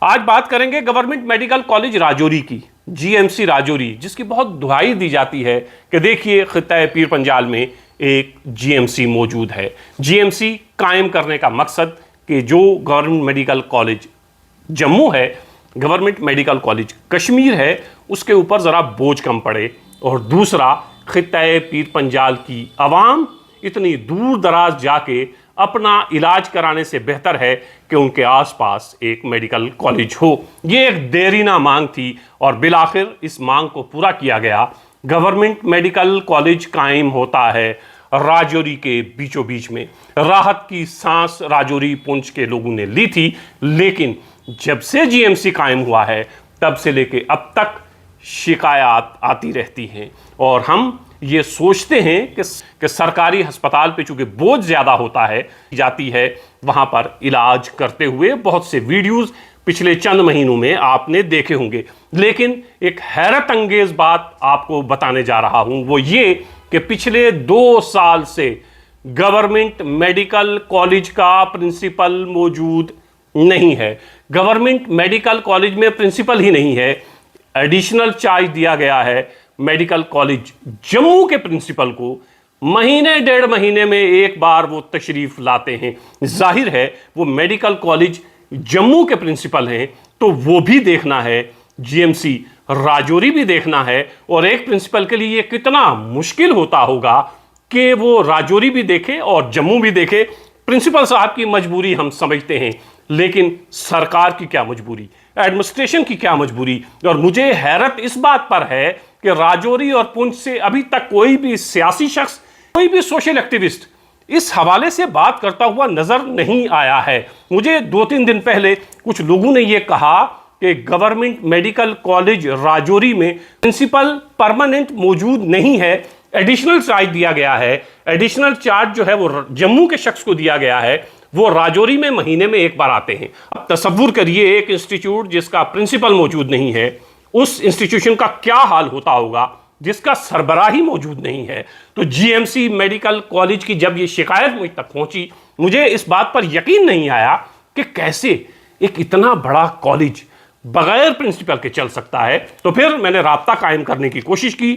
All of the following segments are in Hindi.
आज बात करेंगे गवर्नमेंट मेडिकल कॉलेज राजौरी की, जीएमसी राजौरी, जिसकी बहुत दुहाई दी जाती है कि देखिए खित्ता पीर पंजाल में एक जीएमसी मौजूद है। जीएमसी कायम करने का मकसद कि जो गवर्नमेंट मेडिकल कॉलेज जम्मू है, गवर्नमेंट मेडिकल कॉलेज कश्मीर है, उसके ऊपर ज़रा बोझ कम पड़े, और दूसरा खित्ता पीर पंजाल की आवाम इतनी दूर दराज जाके अपना इलाज कराने से बेहतर है कि उनके आसपास एक मेडिकल कॉलेज हो। ये एक देरीना मांग थी और बिलाखिर इस मांग को पूरा किया गया। गवर्नमेंट मेडिकल कॉलेज कायम होता है राजौरी के बीचों बीच में। राहत की सांस राजौरी पुंछ के लोगों ने ली थी, लेकिन जब से जीएमसी कायम हुआ है तब से लेके अब तक शिकायत आती रहती हैं और हम ये सोचते हैं कि सरकारी अस्पताल पे चूंकि बोझ ज़्यादा होता है जाती है, वहाँ पर इलाज करते हुए बहुत से वीडियोस पिछले चंद महीनों में आपने देखे होंगे। लेकिन एक हैरत अंगेज बात आपको बताने जा रहा हूँ, वो ये कि पिछले 2 साल से गवर्नमेंट मेडिकल कॉलेज का प्रिंसिपल मौजूद नहीं है। गवर्नमेंट मेडिकल कॉलेज में प्रिंसिपल ही नहीं है। एडिशनल चार्ज दिया गया है मेडिकल कॉलेज जम्मू के प्रिंसिपल को। महीने 1.5 महीने में एक बार वो तशरीफ लाते हैं। जाहिर है वो मेडिकल कॉलेज जम्मू के प्रिंसिपल हैं, तो वो भी देखना है, जीएमसी राजौरी भी देखना है। और एक प्रिंसिपल के लिए कितना मुश्किल होता होगा कि वो राजौरी भी देखे और जम्मू भी देखे। प्रिंसिपल साहब की मजबूरी हम समझते हैं, लेकिन सरकार की क्या मजबूरी, एडमिनिस्ट्रेशन की क्या मजबूरी। और मुझे हैरत इस बात पर है कि राजौरी और पुंछ से अभी तक कोई भी सियासी शख्स, कोई भी सोशल एक्टिविस्ट इस हवाले से बात करता हुआ नजर नहीं आया है। मुझे 2-3 दिन पहले कुछ लोगों ने यह कहा कि गवर्नमेंट मेडिकल कॉलेज राजौरी में प्रिंसिपल परमानेंट मौजूद नहीं है, एडिशनल चार्ज दिया गया है। एडिशनल चार्ज जो है वो जम्मू के शख्स को दिया गया है, वो राजौरी में महीने में एक बार आते हैं। अब तसव्वुर करिए एक इंस्टीट्यूट जिसका प्रिंसिपल मौजूद नहीं है, उस इंस्टीट्यूशन का क्या हाल होता होगा जिसका सरबराही मौजूद नहीं है। तो जीएमसी मेडिकल कॉलेज की जब ये शिकायत मुझ तक पहुंची, मुझे इस बात पर यकीन नहीं आया कि कैसे एक इतना बड़ा कॉलेज बगैर प्रिंसिपल के चल सकता है। तो फिर मैंने राब्ता कायम करने की कोशिश की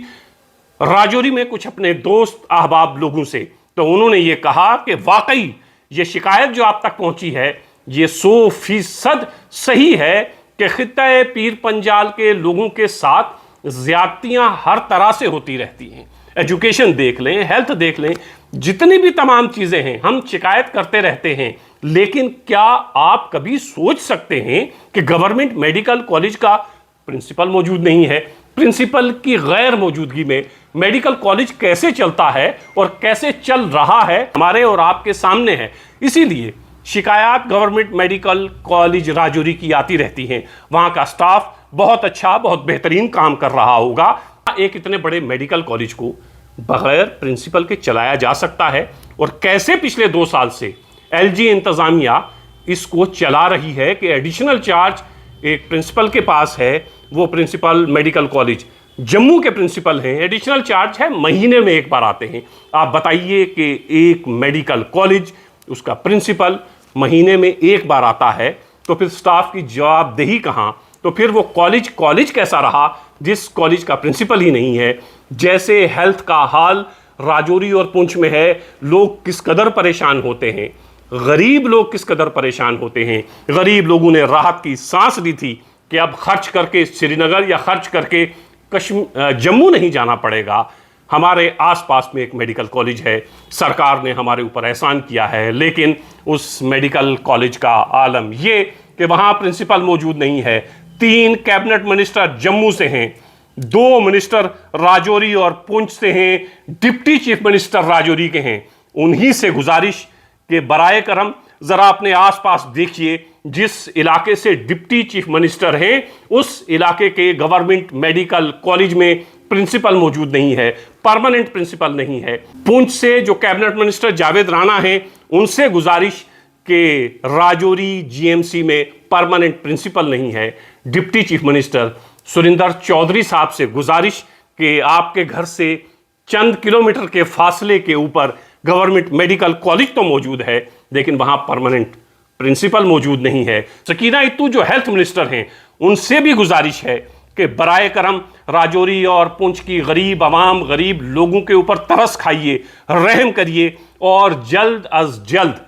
राजौरी में कुछ अपने दोस्त अहबाब लोगों से। तो उन्होंने ये कहा कि वाकई ये शिकायत जो आप तक पहुंची है ये 100% सही है कि खित्ता पीर पंजाल के लोगों के साथ ज्यादतियां हर तरह से होती रहती हैं। एजुकेशन देख लें, हेल्थ देख लें, जितनी भी तमाम चीजें हैं हम शिकायत करते रहते हैं। लेकिन क्या आप कभी सोच सकते हैं कि गवर्नमेंट मेडिकल कॉलेज का प्रिंसिपल मौजूद नहीं है? प्रिंसिपल की गैर मौजूदगी में मेडिकल कॉलेज कैसे चलता है और कैसे चल रहा है हमारे और आपके सामने है। इसीलिए शिकायत गवर्नमेंट मेडिकल कॉलेज राजौरी की आती रहती हैं। वहाँ का स्टाफ बहुत अच्छा, बहुत बेहतरीन काम कर रहा होगा। एक इतने बड़े मेडिकल कॉलेज को बगैर प्रिंसिपल के चलाया जा सकता है, और कैसे पिछले 2 साल से एलजी इंतज़ामिया इसको चला रही है कि एडिशनल चार्ज एक प्रिंसिपल के पास है, वो प्रिंसिपल मेडिकल कॉलेज जम्मू के प्रिंसिपल हैं, एडिशनल चार्ज है, महीने में एक बार आते हैं। आप बताइए कि एक मेडिकल कॉलेज उसका प्रिंसिपल महीने में एक बार आता है, तो फिर स्टाफ की जवाबदेही कहाँ? तो फिर वो कॉलेज कैसा रहा जिस कॉलेज का प्रिंसिपल ही नहीं है? जैसे हेल्थ का हाल राजौरी और पुंछ में है, लोग किस कदर परेशान होते हैं, गरीब लोग किस कदर परेशान होते हैं। गरीब लोगों ने राहत की सांस ली थी कि अब खर्च करके श्रीनगर या खर्च करके जम्मू नहीं जाना पड़ेगा। हमारे आसपास में एक मेडिकल कॉलेज है, सरकार ने हमारे ऊपर एहसान किया है, लेकिन उस मेडिकल कॉलेज का आलम ये कि वहाँ प्रिंसिपल मौजूद नहीं है। 3 कैबिनेट मिनिस्टर जम्मू से हैं, 2 मिनिस्टर राजौरी और पुंछ से हैं, डिप्टी चीफ मिनिस्टर राजौरी के हैं। उन्हीं से गुजारिश कि बराए करम जरा अपने आसपास देखिए, जिस इलाके से डिप्टी चीफ मिनिस्टर हैं उस इलाके के गवर्नमेंट मेडिकल कॉलेज में प्रिंसिपल मौजूद नहीं है, परमानेंट प्रिंसिपल नहीं है। पुंछ से जो कैबिनेट मिनिस्टर जावेद राणा हैं, उनसे गुजारिश कि राजौरी जीएमसी में परमानेंट प्रिंसिपल नहीं है। Deputy chief minister Surinder Chaudhary साहब से गुजारिश कि आपके घर से चंद किलोमीटर के फासले के ऊपर गवर्नमेंट मेडिकल कॉलेज तो मौजूद है, लेकिन वहां परमानेंट प्रिंसिपल मौजूद नहीं है। सकीना इत्तू जो हेल्थ मिनिस्टर हैं, उनसे भी गुजारिश है कि बराए करम राजौरी और पुंछ की गरीब आवाम, गरीब लोगों के ऊपर तरस खाइए, रहम करिए और जल्द अज जल्द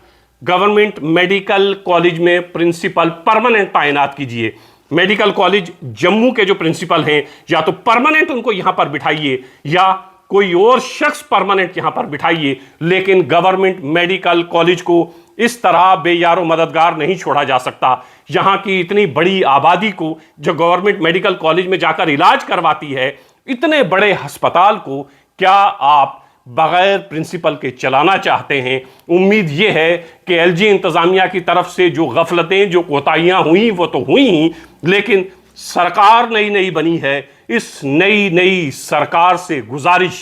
गवर्नमेंट मेडिकल कॉलेज में प्रिंसिपल परमानेंट तैनात कीजिए। मेडिकल कॉलेज जम्मू के जो प्रिंसिपल हैं, या तो परमानेंट उनको यहां पर बिठाइए या कोई और शख्स परमानेंट यहां पर बिठाइए, लेकिन गवर्नमेंट मेडिकल कॉलेज को इस तरह बेयारो मददगार नहीं छोड़ा जा सकता। यहां की इतनी बड़ी आबादी को जो गवर्नमेंट मेडिकल कॉलेज में जाकर इलाज करवाती है, इतने बड़े अस्पताल को क्या आप बगैर प्रिंसिपल के चलाना चाहते हैं? उम्मीद यह है कि एलजी इंतजामिया की तरफ से जो गफलतें, जो कोताहियां हुई वो तो हुई ही, लेकिन सरकार नई नई बनी है। इस नई सरकार से गुजारिश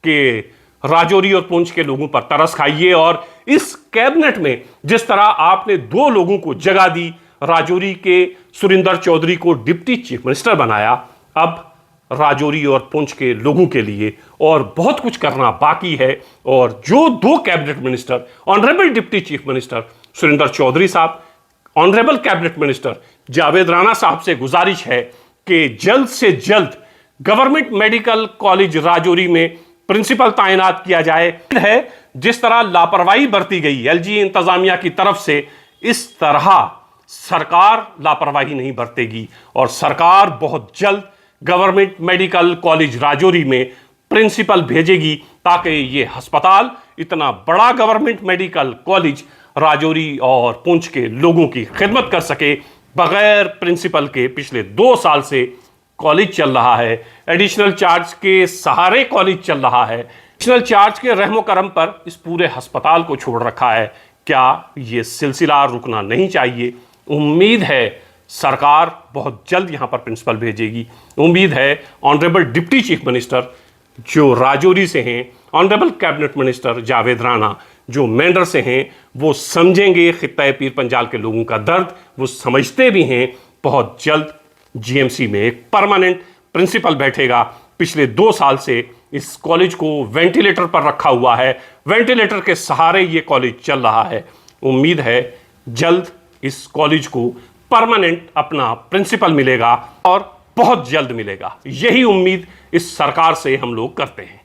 के राजौरी और पुंछ के लोगों पर तरस खाइए और इस कैबिनेट में जिस तरह आपने 2 लोगों को जगह दी, राजौरी के सुरिंदर चौधरी को डिप्टी चीफ मिनिस्टर बनाया, अब राजौरी और पुंछ के लोगों के लिए और बहुत कुछ करना बाकी है। और जो 2 cabinet minister, honourable deputy chief minister Surinder Chaudhary साहब, honourable cabinet minister Javed Rana साहब से गुजारिश है कि जल्द से जल्द गवर्नमेंट मेडिकल कॉलेज राजौरी में प्रिंसिपल तैनात किया जाए। है जिस तरह लापरवाही बरती गई एलजी इंतजामिया की तरफ से, इस तरह सरकार लापरवाही नहीं बरतेगी और सरकार बहुत जल्द गवर्नमेंट मेडिकल कॉलेज राजौरी में प्रिंसिपल भेजेगी ताकि ये अस्पताल, इतना बड़ा गवर्नमेंट मेडिकल कॉलेज राजौरी और पुंछ के लोगों की खिदमत कर सके। बगैर प्रिंसिपल के पिछले 2 साल से कॉलेज चल रहा है, एडिशनल चार्ज के सहारे कॉलेज चल रहा है, एडिशनल चार्ज के रहमो करम पर इस पूरे अस्पताल को छोड़ रखा है। क्या ये सिलसिला रुकना नहीं चाहिए? उम्मीद है सरकार बहुत जल्द यहां पर प्रिंसिपल भेजेगी। उम्मीद है ऑनरेबल डिप्टी चीफ मिनिस्टर जो राजौरी से हैं, honourable cabinet minister Javed Rana जो मेंढर से हैं, वो समझेंगे खित्ता पीर पंजाल के लोगों का दर्द, वो समझते भी हैं। बहुत जल्द जीएमसी में एक परमानेंट प्रिंसिपल बैठेगा। पिछले 2 साल से इस कॉलेज को वेंटिलेटर पर रखा हुआ है, वेंटिलेटर के सहारे ये कॉलेज चल रहा है। उम्मीद है जल्द इस कॉलेज को परमानेंट अपना प्रिंसिपल मिलेगा और बहुत जल्द मिलेगा। यही उम्मीद इस सरकार से हम लोग करते हैं।